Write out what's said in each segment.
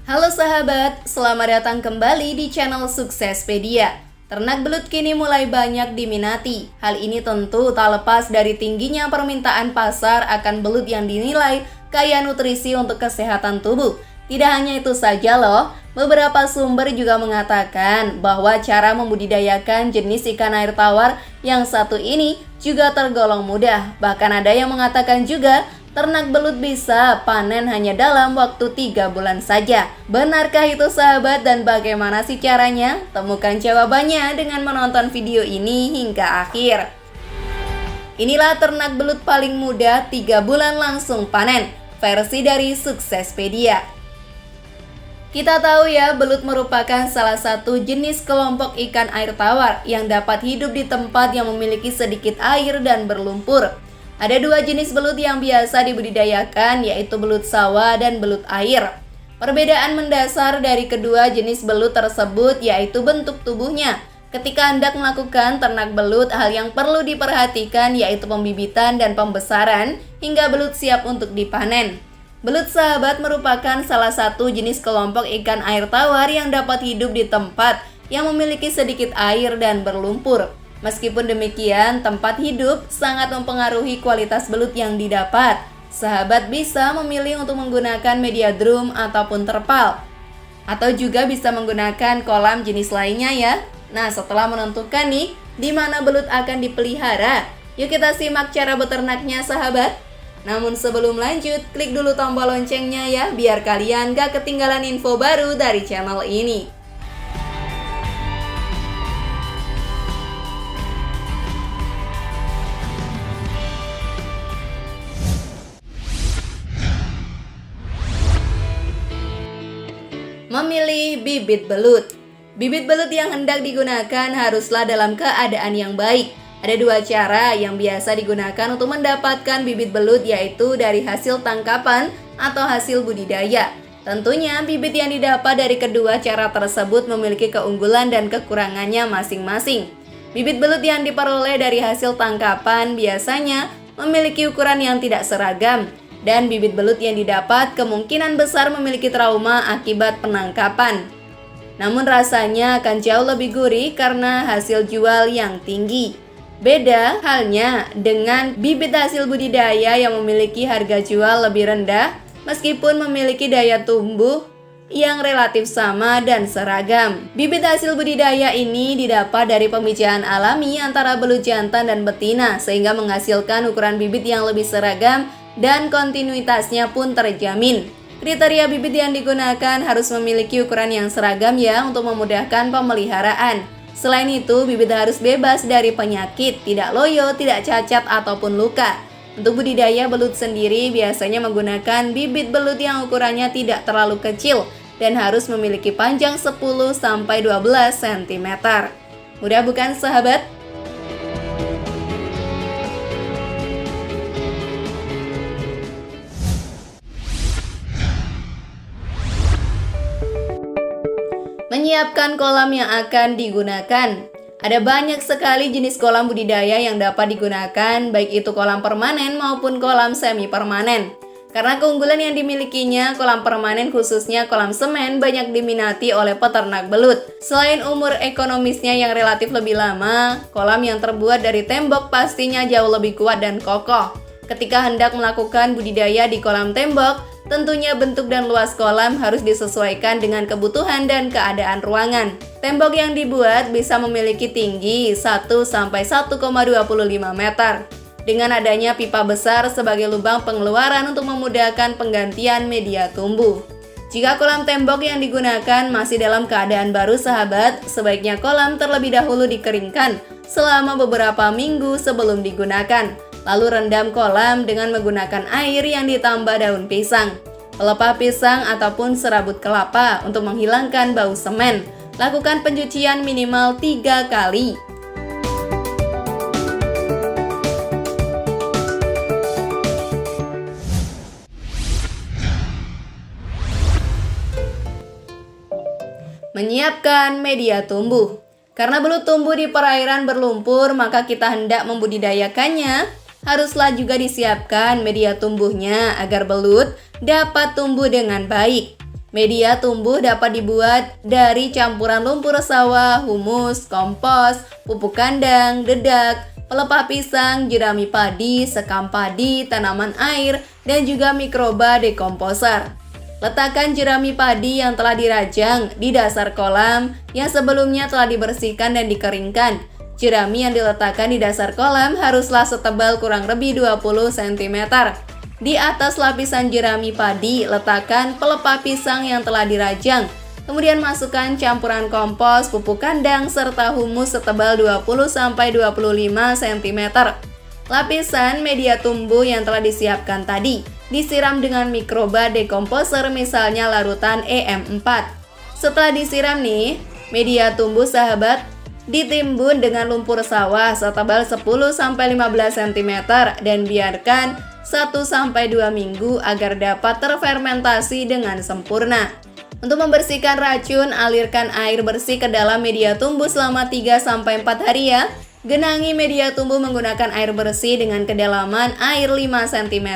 Halo sahabat, selamat datang kembali di channel Suksespedia. Ternak belut kini mulai banyak diminati. Hal ini tentu tak lepas dari tingginya permintaan pasar akan belut yang dinilai kaya nutrisi untuk kesehatan tubuh. Tidak hanya itu saja loh, beberapa sumber juga mengatakan bahwa cara membudidayakan jenis ikan air tawar yang satu ini juga tergolong mudah. Bahkan ada yang mengatakan juga ternak belut bisa panen hanya dalam waktu 3 bulan saja. Benarkah itu sahabat, dan bagaimana sih caranya? Temukan jawabannya dengan menonton video ini hingga akhir. Inilah ternak belut paling mudah 3 bulan langsung panen, versi dari Suksespedia. Kita tahu ya, belut merupakan salah satu jenis kelompok ikan air tawar yang dapat hidup di tempat yang memiliki sedikit air dan berlumpur. Ada dua jenis belut yang biasa dibudidayakan, yaitu belut sawah dan belut air. Perbedaan mendasar dari kedua jenis belut tersebut yaitu bentuk tubuhnya. Ketika hendak melakukan ternak belut, hal yang perlu diperhatikan yaitu pembibitan dan pembesaran hingga belut siap untuk dipanen. Belut sahabat merupakan salah satu jenis kelompok ikan air tawar yang dapat hidup di tempat yang memiliki sedikit air dan berlumpur. Meskipun demikian, tempat hidup sangat mempengaruhi kualitas belut yang didapat. Sahabat bisa memilih untuk menggunakan media drum ataupun terpal, atau juga bisa menggunakan kolam jenis lainnya ya. Nah, setelah menentukan nih di mana belut akan dipelihara, yuk kita simak cara beternaknya sahabat. Namun sebelum lanjut, klik dulu tombol loncengnya ya, biar kalian gak ketinggalan info baru dari channel ini. Memilih bibit belut. Bibit belut yang hendak digunakan haruslah dalam keadaan yang baik. Ada dua cara yang biasa digunakan untuk mendapatkan bibit belut, yaitu dari hasil tangkapan atau hasil budidaya. Tentunya bibit yang didapat dari kedua cara tersebut memiliki keunggulan dan kekurangannya masing-masing. Bibit belut yang diperoleh dari hasil tangkapan biasanya memiliki ukuran yang tidak seragam, dan bibit belut yang didapat kemungkinan besar memiliki trauma akibat penangkapan. Namun rasanya akan jauh lebih gurih karena hasil jual yang tinggi. Beda halnya dengan bibit hasil budidaya yang memiliki harga jual lebih rendah meskipun memiliki daya tumbuh yang relatif sama dan seragam. Bibit hasil budidaya ini didapat dari pembijahan alami antara belut jantan dan betina sehingga menghasilkan ukuran bibit yang lebih seragam dan kontinuitasnya pun terjamin. Kriteria bibit yang digunakan harus memiliki ukuran yang seragam ya untuk memudahkan pemeliharaan. Selain itu, bibit harus bebas dari penyakit, tidak loyo, tidak cacat ataupun luka. Untuk budidaya belut sendiri biasanya menggunakan bibit belut yang ukurannya tidak terlalu kecil dan harus memiliki panjang 10-12 cm. Mudah bukan sahabat? Menyiapkan kolam yang akan digunakan. Ada banyak sekali jenis kolam budidaya yang dapat digunakan, baik itu kolam permanen maupun kolam semi permanen. Karena keunggulan yang dimilikinya, kolam permanen khususnya kolam semen banyak diminati oleh peternak belut. Selain umur ekonomisnya yang relatif lebih lama, kolam yang terbuat dari tembok pastinya jauh lebih kuat dan kokoh. Ketika hendak melakukan budidaya di kolam tembok, tentunya bentuk dan luas kolam harus disesuaikan dengan kebutuhan dan keadaan ruangan. Tembok yang dibuat bisa memiliki tinggi 1-1,25 meter. Dengan adanya pipa besar sebagai lubang pengeluaran untuk memudahkan penggantian media tumbuh. Jika kolam tembok yang digunakan masih dalam keadaan baru sahabat, sebaiknya kolam terlebih dahulu dikeringkan selama beberapa minggu sebelum digunakan. Lalu rendam kolam dengan menggunakan air yang ditambah daun pisang, pelepah pisang ataupun serabut kelapa untuk menghilangkan bau semen. Lakukan pencucian minimal 3 kali. Menyiapkan media tumbuh. Karena belut tumbuh di perairan berlumpur, maka kita hendak membudidayakannya haruslah juga disiapkan media tumbuhnya agar belut dapat tumbuh dengan baik. Media tumbuh dapat dibuat dari campuran lumpur sawah, humus, kompos, pupuk kandang, dedak, pelepah pisang, jerami padi, sekam padi, tanaman air, dan juga mikroba dekomposer. Letakkan jerami padi yang telah dirajang di dasar kolam yang sebelumnya telah dibersihkan dan dikeringkan. Jerami yang diletakkan di dasar kolam haruslah setebal kurang lebih 20 cm. Di atas lapisan jerami padi, letakkan pelepah pisang yang telah dirajang. Kemudian masukkan campuran kompos, pupuk kandang, serta humus setebal 20-25 cm. Lapisan media tumbuh yang telah disiapkan tadi disiram dengan mikroba dekomposer, misalnya larutan EM4. Setelah disiram nih, media tumbuh sahabat ditimbun dengan lumpur sawah setebal 10-15 cm dan biarkan 1-2 minggu agar dapat terfermentasi dengan sempurna. Untuk membersihkan racun, alirkan air bersih ke dalam media tumbuh selama 3-4 hari ya. Genangi media tumbuh menggunakan air bersih dengan kedalaman air 5 cm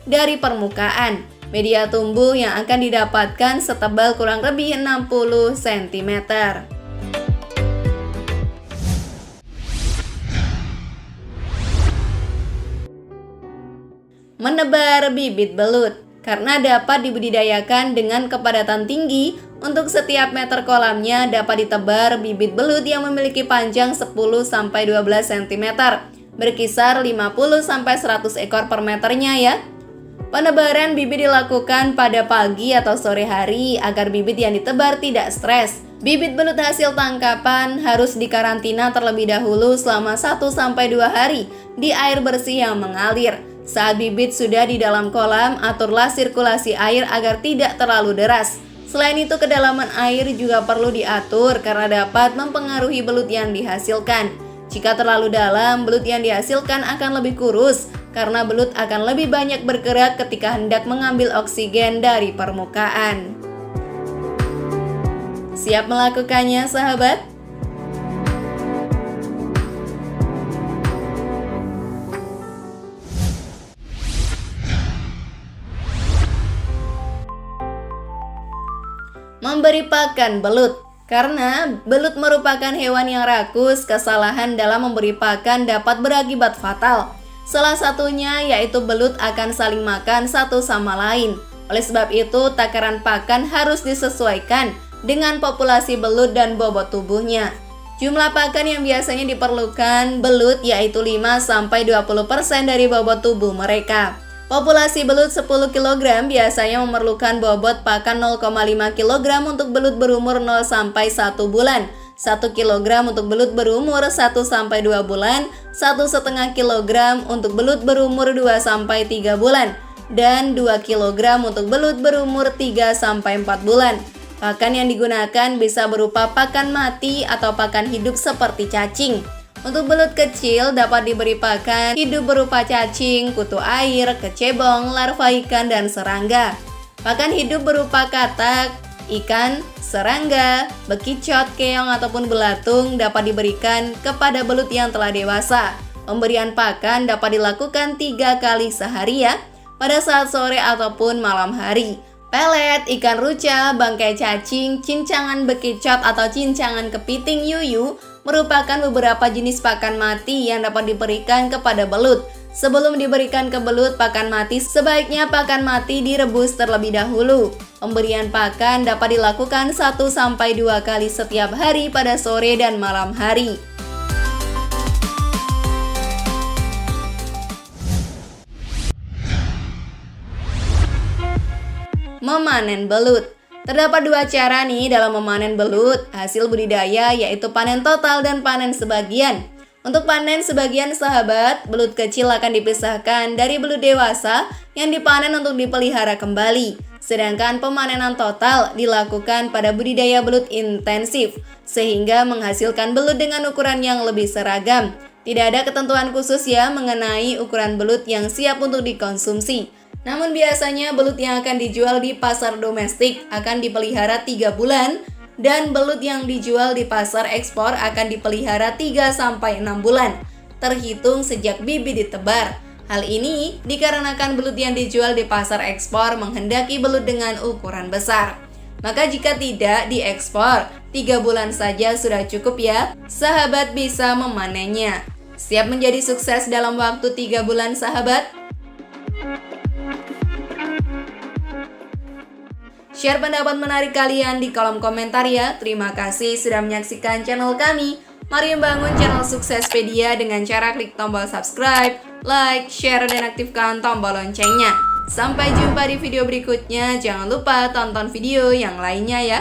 dari permukaan. Media tumbuh yang akan didapatkan setebal kurang lebih 60 cm. Menebar bibit belut. Karena dapat dibudidayakan dengan kepadatan tinggi, untuk setiap meter kolamnya dapat ditebar bibit belut yang memiliki panjang 10-12 cm, berkisar 50-100 ekor per meternya ya. Penebaran bibit dilakukan pada pagi atau sore hari agar bibit yang ditebar tidak stres. Bibit belut hasil tangkapan harus dikarantina terlebih dahulu selama 1-2 hari di air bersih yang mengalir. Saat bibit sudah di dalam kolam, aturlah sirkulasi air agar tidak terlalu deras. Selain itu, kedalaman air juga perlu diatur karena dapat mempengaruhi belut yang dihasilkan. Jika terlalu dalam, belut yang dihasilkan akan lebih kurus karena belut akan lebih banyak bergerak ketika hendak mengambil oksigen dari permukaan. Siap melakukannya, sahabat? Memberi pakan belut. Karena belut merupakan hewan yang rakus, kesalahan dalam memberi pakan dapat berakibat fatal. Salah satunya yaitu belut akan saling makan satu sama lain. Oleh sebab itu, takaran pakan harus disesuaikan dengan populasi belut dan bobot tubuhnya. Jumlah pakan yang biasanya diperlukan belut yaitu 5-20% dari bobot tubuh mereka. Populasi belut 10 kg biasanya memerlukan bobot pakan 0,5 kg untuk belut berumur 0-1 bulan, 1 kg untuk belut berumur 1-2 bulan, 1,5 kg untuk belut berumur 2-3 bulan, dan 2 kg untuk belut berumur 3-4 bulan. Pakan yang digunakan bisa berupa pakan mati atau pakan hidup seperti cacing. Untuk belut kecil dapat diberi pakan hidup berupa cacing, kutu air, kecebong, larva ikan, dan serangga. Pakan hidup berupa katak, ikan, serangga, bekicot, keong, ataupun belatung dapat diberikan kepada belut yang telah dewasa. Pemberian pakan dapat dilakukan 3 kali sehari ya, pada saat sore ataupun malam hari. Pelet, ikan ruca, bangkai cacing, cincangan bekicot atau cincangan kepiting yuyu merupakan beberapa jenis pakan mati yang dapat diberikan kepada belut. Sebelum diberikan ke belut pakan mati, sebaiknya pakan mati direbus terlebih dahulu. Pemberian pakan dapat dilakukan 1-2 kali setiap hari pada sore dan malam hari. Memanen belut. Terdapat 2 cara nih dalam memanen belut hasil budidaya, yaitu panen total dan panen sebagian. Untuk panen sebagian, sahabat, belut kecil akan dipisahkan dari belut dewasa yang dipanen untuk dipelihara kembali. Sedangkan pemanenan total dilakukan pada budidaya belut intensif, sehingga menghasilkan belut dengan ukuran yang lebih seragam. Tidak ada ketentuan khusus ya mengenai ukuran belut yang siap untuk dikonsumsi. Namun biasanya belut yang akan dijual di pasar domestik akan dipelihara 3 bulan dan belut yang dijual di pasar ekspor akan dipelihara 3-6 bulan, terhitung sejak bibit ditebar. Hal ini dikarenakan belut yang dijual di pasar ekspor menghendaki belut dengan ukuran besar. Maka jika tidak diekspor, 3 bulan saja sudah cukup ya. Sahabat bisa memanennya. Siap menjadi sukses dalam waktu 3 bulan sahabat? Share pendapat menarik kalian di kolom komentar ya. Terima kasih sudah menyaksikan channel kami. Mari membangun channel Suksespedia dengan cara klik tombol subscribe, like, share, dan aktifkan tombol loncengnya. Sampai jumpa di video berikutnya. Jangan lupa tonton video yang lainnya ya.